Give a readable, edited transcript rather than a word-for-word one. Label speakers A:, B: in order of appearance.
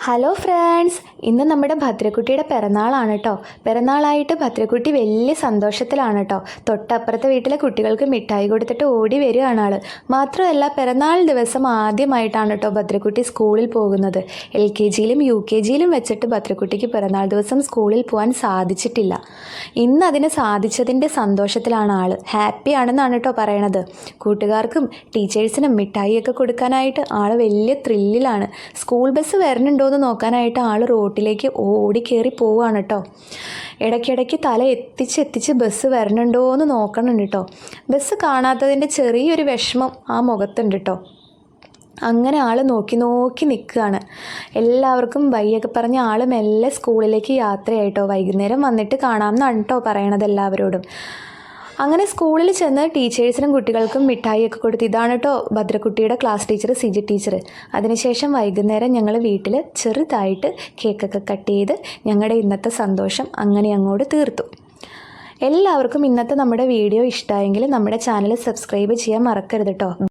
A: Hello friends, ഇന്ന് നമ്മുടെ ഭദ്രക്കുട്ടിയുടെ പിറന്നാളാണ് കേട്ടോ. പിറന്നാളായിട്ട് ഭദ്രക്കുട്ടി വലിയ സന്തോഷത്തിലാണ് കേട്ടോ. തൊട്ടപ്പുറത്തെ വീട്ടിലെ കുട്ടികൾക്ക് മിഠായി കൊടുത്തിട്ട് ഓടി വരികയാണ് ആൾ. മാത്രമല്ല, പിറന്നാൾ ദിവസം ആദ്യമായിട്ടാണ് കേട്ടോ ഭദ്രക്കുട്ടി സ്കൂളിൽ പോകുന്നത്. LKG-യിലും UKG-യിലും വെച്ചിട്ട് ഭദ്രക്കുട്ടിക്ക് പിറന്നാൾ ദിവസം സ്കൂളിൽ പോകാൻ സാധിച്ചിട്ടില്ല. ഇന്ന് അതിന് സാധിച്ചതിൻ്റെ സന്തോഷത്തിലാണ് ആൾ. ഹാപ്പിയാണെന്നാണ് കേട്ടോ പറയണത്. കൂട്ടുകാർക്കും ടീച്ചേഴ്സിനും മിഠായിയൊക്കെ കൊടുക്കാനായിട്ട് ആൾ വലിയ ത്രില്ലിലാണ്. സ്കൂൾ ബസ് വരുന്നുണ്ടോ നോക്കാനായിട്ട് ആൾ റോട്ടിലേക്ക് ഓടി കയറി പോവുകയാണ് കേട്ടോ. ഇടയ്ക്കിടയ്ക്ക് തല എത്തിച്ച് ബസ് വരണുണ്ടോ എന്ന് നോക്കണുണ്ട് കേട്ടോ. ബസ് കാണാത്തതിൻ്റെ ചെറിയൊരു വിഷമം ആ മുഖത്തുണ്ട് കേട്ടോ. അങ്ങനെ ആൾ നോക്കി നിൽക്കുകയാണ്. എല്ലാവർക്കും ബൈയൊക്കെ പറഞ്ഞ് ആൾ മെല്ലെ സ്കൂളിലേക്ക് യാത്രയായിട്ടോ. വൈകുന്നേരം വന്നിട്ട് കാണാമെന്നാണ് കേട്ടോ പറയണത് എല്ലാവരോടും. അങ്ങനെ സ്കൂളിൽ ചെന്ന് ടീച്ചേഴ്സിനും കുട്ടികൾക്കും മിഠായിയൊക്കെ കൊടുത്ത് ഇതാണ് കേട്ടോ ഭദ്രക്കുട്ടിയുടെ ക്ലാസ് ടീച്ചർ സിജി ടീച്ചർ. അതിനുശേഷം വൈകുന്നേരം ഞങ്ങൾ വീട്ടിൽ ചെറുതായിട്ട് കേക്കൊക്കെ കട്ട് ചെയ്ത് ഞങ്ങളുടെ ഇന്നത്തെ സന്തോഷം അങ്ങനെ അങ്ങോട്ട് തീർത്തു. എല്ലാവർക്കും ഇന്നത്തെ നമ്മുടെ വീഡിയോ ഇഷ്ടമായെങ്കിൽ നമ്മുടെ ചാനൽ സബ്സ്ക്രൈബ് ചെയ്യാൻ മറക്കരുത് കേട്ടോ.